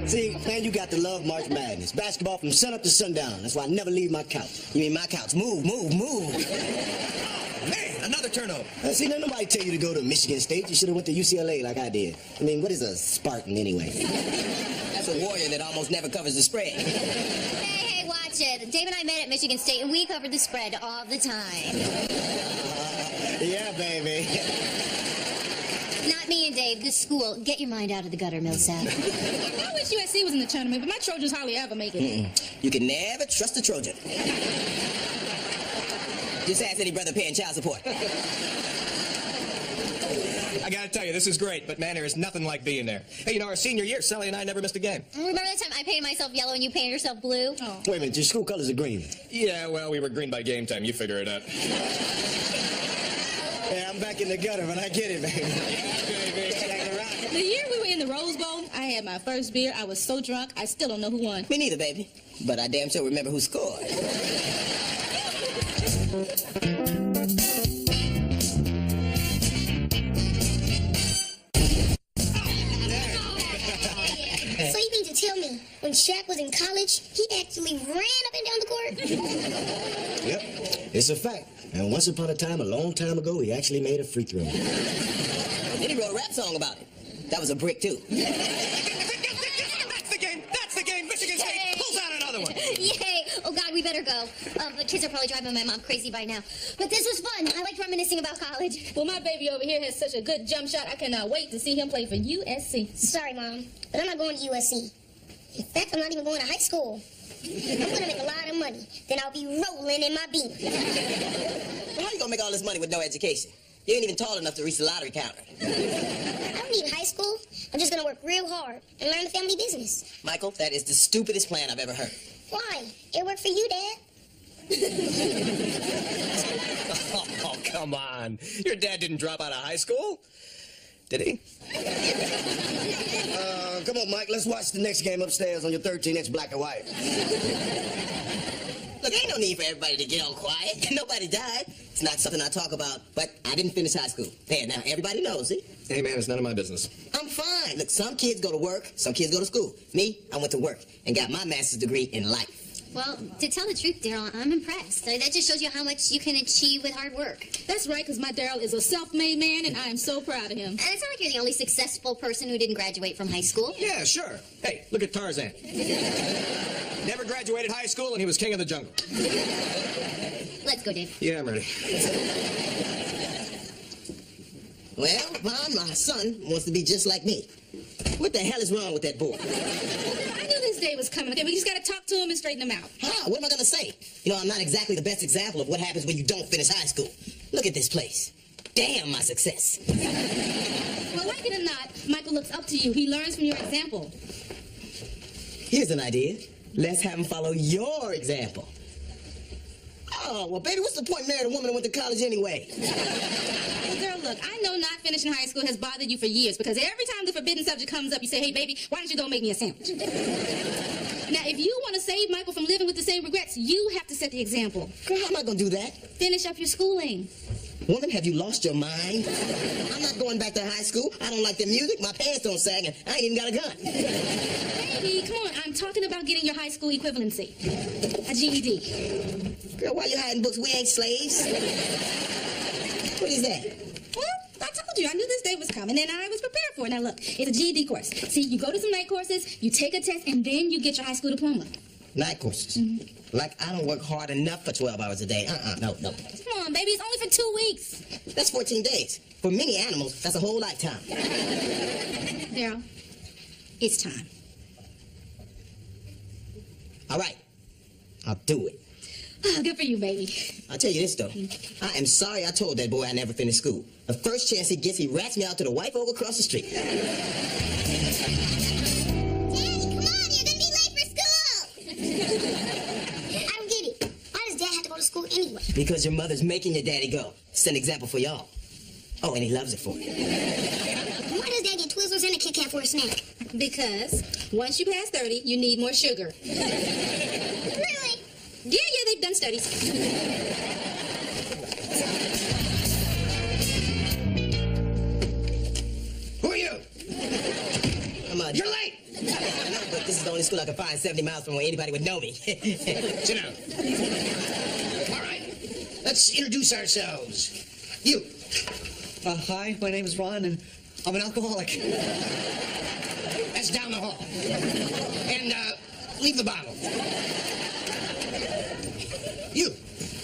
See, man, you got to love March Madness. Basketball from sun up to sundown. That's why I never leave my couch. You mean my couch? Move, move, move. Man, another turnover. See, now nobody tell you to go to Michigan State. You should have went to UCLA like I did. I mean, what is a Spartan anyway? That's a warrior that almost never covers the spread. Hey, watch it. Dave and I met at Michigan State, and we covered the spread all the time. Yeah, baby. Not me and Dave, the school. Get your mind out of the gutter, Millsap. I wish USC was in the tournament, but my Trojans hardly ever make it. You can never trust a Trojan. Just ask any brother paying child support. I gotta tell you, this is great, but man, there is nothing like being there. Hey, you know, our senior year, Sally and I never missed a game. Remember that time I painted myself yellow and you painted yourself blue? Oh. Wait a minute, your school colors are green. Yeah, well, we were green by game time. You figure it out. Yeah, I'm back in the gutter, but I get it, baby. The year we were in the Rose Bowl, I had my first beer. I was so drunk, I still don't know who won. Me neither, baby. But I damn sure remember who scored. So you mean to tell me, when Shaq was in college, he actually ran up and down the court? Yep, it's a fact. And once upon a time, a long time ago, he actually made a free throw. Then he wrote a rap song about it. That was a brick, too. That's the game! That's the game! Michigan State pulls out another one! Yay! Oh, God, we better go. The kids are probably driving my mom crazy by now. But this was fun. I liked reminiscing about college. Well, my baby over here has such a good jump shot, I cannot wait to see him play for USC. Sorry, Mom, but I'm not going to USC. In fact, I'm not even going to high school. I'm going to make a lot of money. Then I'll be rolling in my bean. Well, how you gonna make all this money with no education? You ain't even tall enough to reach the lottery counter. I don't need high school. I'm just going to work real hard and learn the family business. Michael, that is the stupidest plan I've ever heard. Why? It worked for you, Dad. Oh, come on. Your dad didn't drop out of high school, did he? Come on, Mike, let's watch the next game upstairs on your 13-inch black and white. Look, ain't no need for everybody to get all quiet. Nobody died. It's not something I talk about, but I didn't finish high school. There, now, everybody knows, see? Hey, man, it's none of my business. I'm fine. Look, some kids go to work, some kids go to school. Me, I went to work and got my master's degree in life. Well, to tell the truth, Darryl, I'm impressed. That just shows you how much you can achieve with hard work. That's right, because my Darryl is a self-made man, and I am so proud of him. And it's not like you're the only successful person who didn't graduate from high school. Yeah, sure. Hey, look at Tarzan. Never graduated high school, and he was king of the jungle. Let's go, Dave. Yeah, I'm ready. Well, Vaughn, my son, wants to be just like me. What the hell is wrong with that boy? I knew this day was coming. Okay, we just got to talk to him and straighten him out. How? What am I going to say? You know, I'm not exactly the best example of what happens when you don't finish high school. Look at this place. Damn, my success. Well, like it or not, Michael looks up to you. He learns from your example. Here's an idea. Let's have him follow your example. Oh, well, baby, what's the point marrying a woman that went to college anyway? Well, girl, look, I know not finishing high school has bothered you for years because every time the forbidden subject comes up, you say, hey, baby, why don't you go make me a sandwich? Now, if you want to save Michael from living with the same regrets, you have to set the example. Girl, how am I going to do that? Finish up your schooling. Woman, have you lost your mind? I'm not going back to high school. I don't like the music. My pants don't sag, and I ain't even got a gun. Baby, come on. I'm talking about getting your high school equivalency. A GED. Girl, why you hiding books? We ain't slaves. What is that? Well, I told you. I knew this day was coming, and I was prepared for it. Now, look, it's a GED course. See, you go to some night courses, you take a test, and then you get your high school diploma. Night courses? Mm-hmm. Like, I don't work hard enough for 12 hours a day. No. Come on, baby. It's only for 2 weeks. That's 14 days. For many animals, that's a whole lifetime. Darryl, it's time. All right. I'll do it. Oh, good for you, baby. I'll tell you this, though. I am sorry I told that boy I never finished school. The first chance he gets, he rats me out to the white folk across the street. Daddy, come on, you're gonna be late for school. I don't get it. Why does Dad have to go to school anyway? Because your mother's making your daddy go. Set an example for y'all. Oh, and he loves it for you. Why does Dad get Twizzlers and a Kit Kat for a snack? Because once you pass 30, you need more sugar. Really? Yeah, they've done studies. Who are you? I'm You're late! No, but This is the only school I can find 70 miles from where anybody would know me. Sit down. All right. Let's introduce ourselves. You. Hi, my name is Ron, and I'm an alcoholic. That's down the hall. And, leave the bottle. You.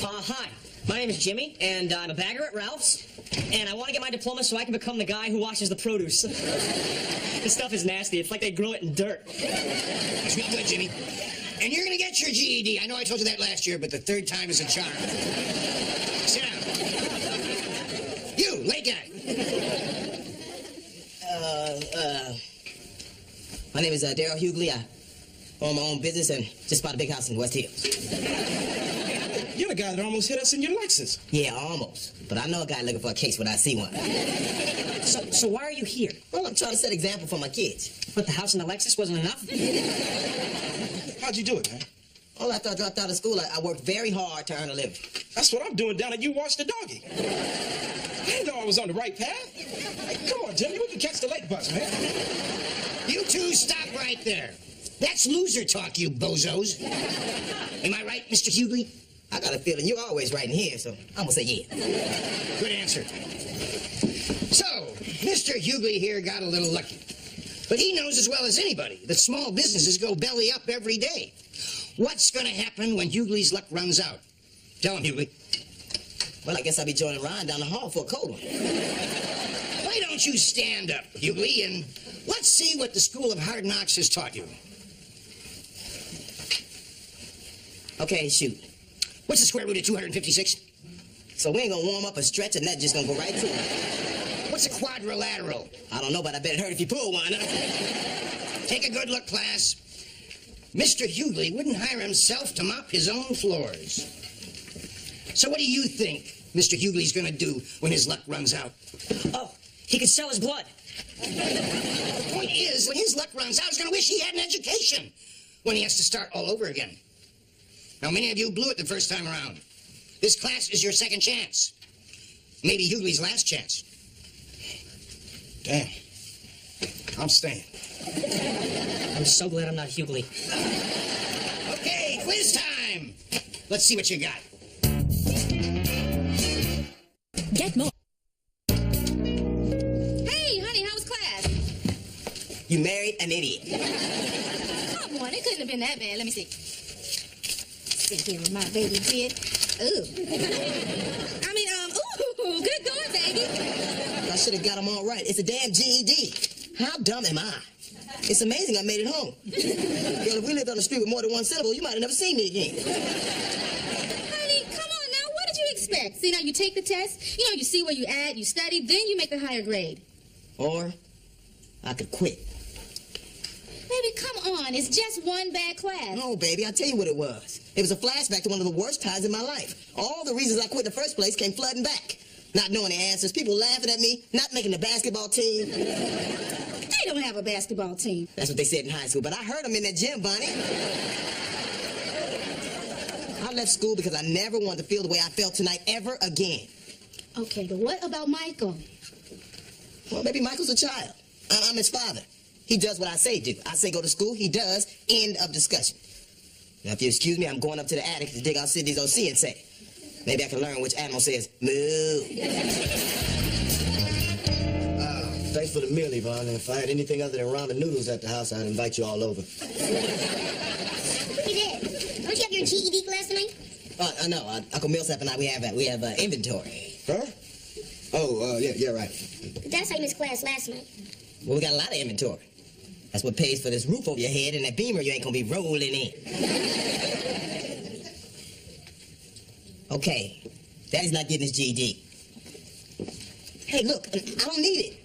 Hi, my name is Jimmy, and I'm a bagger at Ralph's, and I want to get my diploma so I can become the guy who washes the produce. This stuff is nasty. It's like they grow it in dirt. That's really good, Jimmy. And you're going to get your GED. I know I told you that last year, but the third time is a charm. Sit down. You, late guy. My name is Darryl Hughley. I own my own business and just bought a big house in West Hills. You're the guy that almost hit us in your Lexus. Yeah, almost. But I know a guy looking for a case when I see one. So why are you here? Well, I'm trying to set example for my kids. But the house and the Lexus wasn't enough? How'd you do it, man? Well, after I dropped out of school, I worked very hard to earn a living. That's what I'm doing down at You Watch the Doggy. I didn't know I was on the right path. Hey, come on, Jimmy, we can catch the late bus, man. You two stop right there. That's loser talk, you bozos. Am I right, Mr. Hughley? I got a feeling you're always right in here, so I'm gonna say yeah. Good answer. So, Mr. Hughley here got a little lucky. But he knows as well as anybody that small businesses go belly up every day. What's going to happen when Hughley's luck runs out? Tell him, Hughley. Well, I guess I'll be joining Ron down the hall for a cold one. Why don't you stand up, Hughley, and let's see what the School of Hard Knocks has taught you. Okay, shoot. What's the square root of 256? So we ain't gonna warm up or stretch, and that just gonna go right through. What's a quadrilateral? I don't know, but I bet it hurt if you pull one. Take a good look, class. Mr. Hughley wouldn't hire himself to mop his own floors. So what do you think Mr. Hughley's gonna do when his luck runs out? Oh, he could sell his blood. The point is, when his luck runs out, he's gonna wish he had an education when he has to start all over again. Now, many of you blew it the first time around. This class is your second chance. Maybe Hughley's last chance. Damn. I'm staying. I'm so glad I'm not Hughley. Okay, quiz time. Let's see what you got. Get more. Hey, honey, how was class? You married an idiot. Come on, it couldn't have been that bad. Let me see. Sit here with my baby kid. Ooh. I mean, ooh, good going, baby. I should have got them all right. It's a damn GED. How dumb am I? It's amazing I made it home. Girl, if we lived on the street with more than one syllable, you might have never seen me again. Honey, come on now. What did you expect? See, now you take the test. You know, you see where you at, you study, then you make the higher grade. Or I could quit. Baby, come on. It's just one bad class. No, baby, I'll tell you what it was. It was a flashback to one of the worst times in my life. All the reasons I quit in the first place came flooding back. Not knowing the answers, people laughing at me, not making the basketball team. They don't have a basketball team. That's what they said in high school, but I heard them in that gym, Bonnie. I left school because I never wanted to feel the way I felt tonight ever again. Okay, but what about Michael? Well, maybe Michael's a child. I'm his father. He does what I say do. I say go to school, he does. End of discussion. Now, if you excuse me, I'm going up to the attic to dig out Sydney's OC and say, maybe I can learn which animal says moo. Thanks for the meal, Yvonne. And if I had anything other than ramen noodles at the house, I'd invite you all over. Look at that. Don't you have your GED class tonight? No. Uncle Millsap and I, we have inventory. Huh? Oh, yeah, right. That's how you missed class last night. Well, we got a lot of inventory. That's what pays for this roof over your head and that beamer you ain't gonna be rolling in. Okay, Daddy's not getting his GED. Hey, look, I don't need it.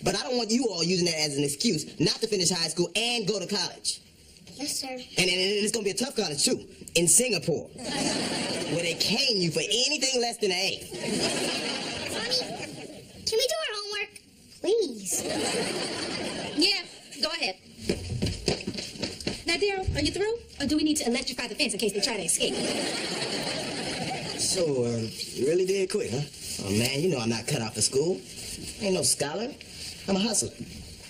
But I don't want you all using that as an excuse not to finish high school and go to college. Yes, sir. And it's gonna be a tough college, too, in Singapore, where they cane you for anything less than an A. Mommy, can we do our homework? Please. Yeah, go ahead. Now, Darryl, are you through? Or do we need to electrify the fence in case they try to escape? So, you really did quit, huh? Oh, man, you know I'm not cut out for school. Ain't no scholar. I'm a hustler.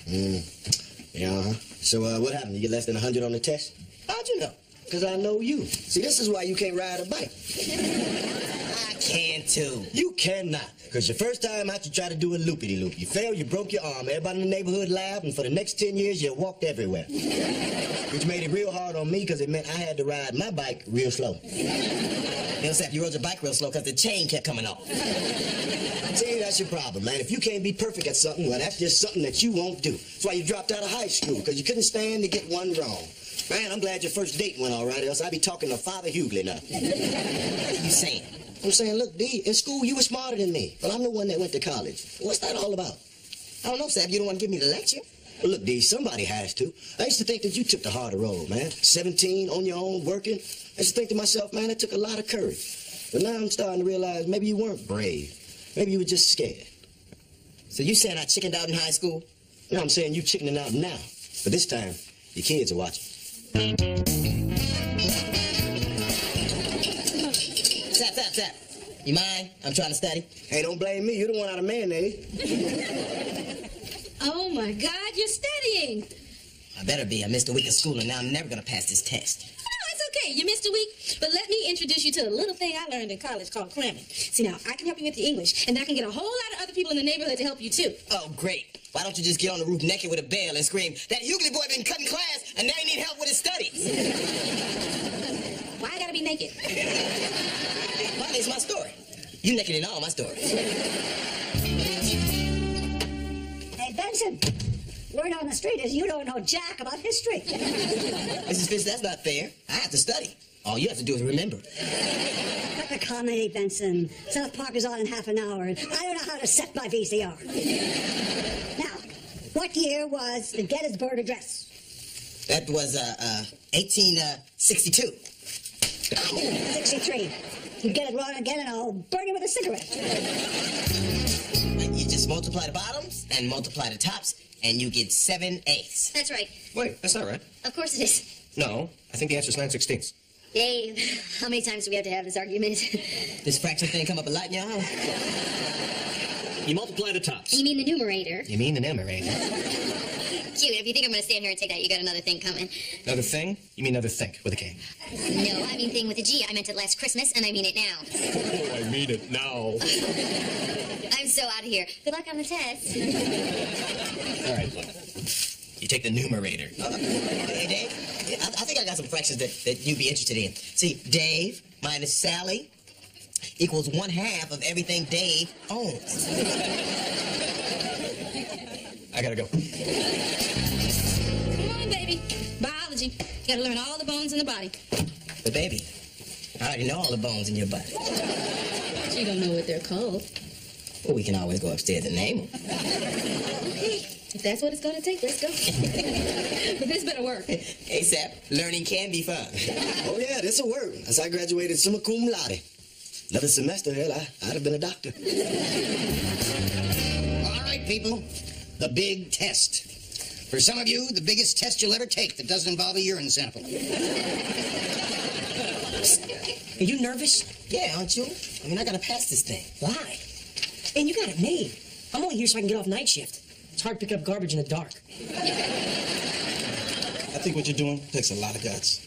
Yeah, So, what happened? You get less than 100 on the test? How'd you know? Because I know you. See, this is why you can't ride a bike. I can too. You cannot. Because your first time out, you tried to do a loopity-loop. You failed, you broke your arm. Everybody in the neighborhood laughed, and for the next 10 years, you walked everywhere. Which made it real hard on me because it meant I had to ride my bike real slow. You know, Sap, you rode your bike real slow because the chain kept coming off. See, that's your problem, man. If you can't be perfect at something, well, that's just something that you won't do. That's why you dropped out of high school, because you couldn't stand to get one wrong. Man, I'm glad your first date went all right, else I'd be talking to Father Hughley now. What are you saying? I'm saying, look, D, in school you were smarter than me, but I'm the one that went to college. What's that all about? I don't know, Sap. You don't want to give me the lecture? Well, look, D, somebody has to. I used to think that you took the harder road, man. 17, on your own, working. I used to think to myself, man, it took a lot of courage. But now I'm starting to realize maybe you weren't brave. Maybe you were just scared. So you saying I chickened out in high school? No, I'm saying you chickening out now. But this time, your kids are watching. Sap. You mind? I'm trying to study. Hey, don't blame me. You're the one out of mayonnaise. Oh my God, you're studying. I better be. I missed a week of school and now I'm never going to pass this test. No, it's okay. You missed a week. But let me introduce you to a little thing I learned in college called cramming. See, now, I can help you with the English, and I can get a whole lot of other people in the neighborhood to help you, too. Oh, great. Why don't you just get on the roof naked with a bell and scream, that Hughley boy been cutting class and now he need help with his studies? Why I gotta be naked? Well, it's my story. You naked in all my stories. Hey, Benson, word on the street is you don't know jack about history. Mrs. Fish, that's not fair. I have to study. All you have to do is remember. Cut the comedy, Benson. South Park is on in half an hour, and I don't know how to set my VCR. Now, what year was the Gettysburg Address? That was, 1862. 63. You get it wrong again, and I'll burn you with a cigarette. You just multiply the bottoms and multiply the tops, and you get 7/8. That's right. Wait, that's not right. Of course it is. No, I think the answer is 9/16. Dave, how many times do we have to have this argument? This fraction thing come up a lot in your house? You multiply the tops. You mean the numerator? You mean the numerator? Cute. If you think I'm going to stand here and take that, you got another thing coming. Another thing? You mean another think with a K. No, I mean thing with a G. I meant it last Christmas, and I mean it now. Oh, I mean it now. I'm so out of here. Good luck on the test. All right. You take the numerator. Hey, Dave, I think I got some fractions that you'd be interested in. See, Dave minus Sally equals 1/2 of everything Dave owns. I gotta go. Come on, baby. Biology. You gotta learn all the bones in the body. But, baby, I already know all the bones in your body. But you don't know what they're called. Well, we can always go upstairs and name them. If that's what it's gonna take, let's go. But this better work. Hey, Sap, learning can be fun. Oh, yeah, this'll work. As I graduated summa cum laude. Another semester, hell, I'd have been a doctor. All right, people, the big test. For some of you, the biggest test you'll ever take that doesn't involve a urine sample. Are you nervous? Yeah, aren't you? I mean, I gotta pass this thing. Why? And you got it made. I'm only here so I can get off night shift. It's hard to pick up garbage in the dark. I think what you're doing takes a lot of guts.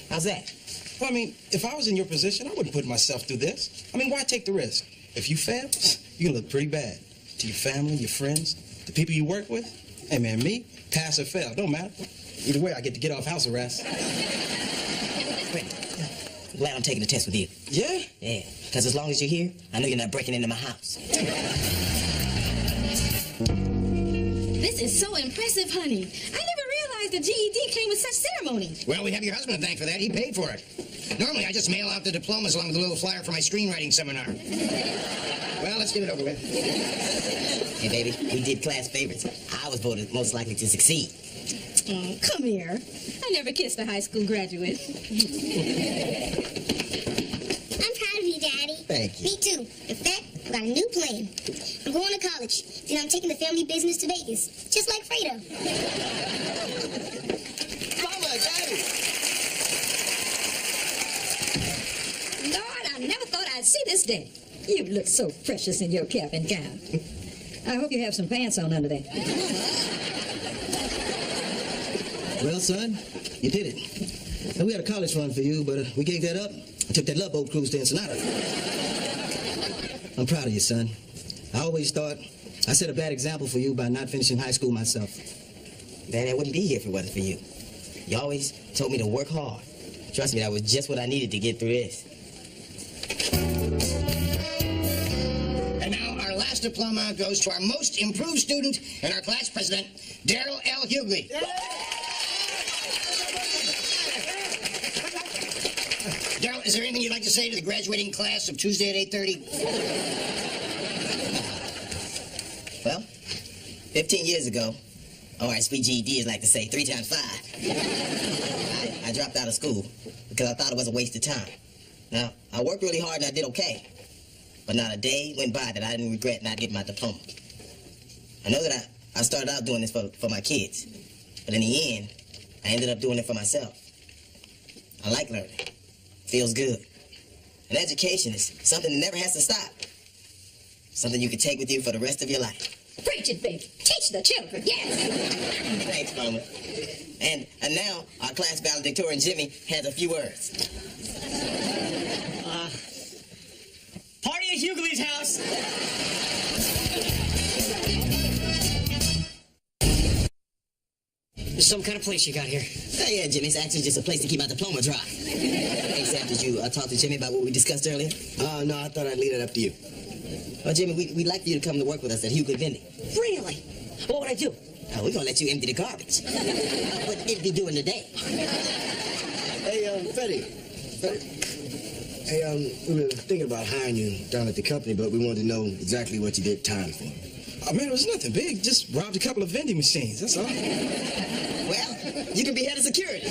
How's that? Well, I mean, if I was in your position, I wouldn't put myself through this. I mean, why take the risk? If you fail, you can look pretty bad. To your family, your friends, the people you work with. Hey, man, me, pass or fail, don't matter. Either way, I get to get off house arrest. Wait, I'm glad I'm taking the test with you. Yeah? Yeah, because as long as you're here, I know you're not breaking into my house. This is so impressive, honey. I never realized the GED came with such ceremony. Well, we have your husband to thank for that. He paid for it. Normally, I just mail out the diplomas along with a little flyer for my screenwriting seminar. Well, let's get it over with. Hey, baby, we did class favorites. I was voted most likely to succeed. Oh, come here. I never kissed a high school graduate. I'm proud of you, Daddy. Thank you. Me too. In fact, I've got a new plan. I'm going to college. Then I'm taking the family business to Vegas, just like Fredo. Mama, Daddy. Lord, I never thought I'd see this day. You look so precious in your cap and gown. I hope you have some pants on under there. Well, son, you did it. And we had a college fund for you, but we gave that up. I took that love boat cruise to Ensenada. I'm proud of you, son. I always thought I set a bad example for you by not finishing high school myself. Man, I wouldn't be here if it wasn't for you. You always told me to work hard. Trust me, that was just what I needed to get through this. And now our last diploma goes to our most improved student and our class president, Darryl L. Hughley. Darryl, is there anything you'd like to say to the graduating class of Tuesday at 8:30? Well, 15 years ago, or as we GEDs like to say, 3 times 5, I dropped out of school because I thought it was a waste of time. Now, I worked really hard and I did okay, but not a day went by that I didn't regret not getting my diploma. I know that I started out doing this for my kids, but in the end, I ended up doing it for myself. I like learning. Feels good. And education is something that never has to stop. Something you can take with you for the rest of your life. Preach it, baby. Teach the children, yes. Thanks, Mama. And now our class valedictorian, Jimmy, has a few words. Party at Hugleys' house. There's some kind of place you got here. Oh, yeah, Jimmy, it's actually just a place to keep my diploma dry. Except, did you talk to Jimmy about what we discussed earlier? No, I thought I'd leave it up to you. Well, Jimmy, we'd like for you to come to work with us at Hughley Vending. Really? What would I do? Oh, we're gonna let you empty the garbage. What it'd be doing today? Hey, Freddie. Hey, we were thinking about hiring you down at the company, but we wanted to know exactly what you did time for. Oh, man, it was nothing big. Just robbed a couple of vending machines, that's all. Well, you can be head of security.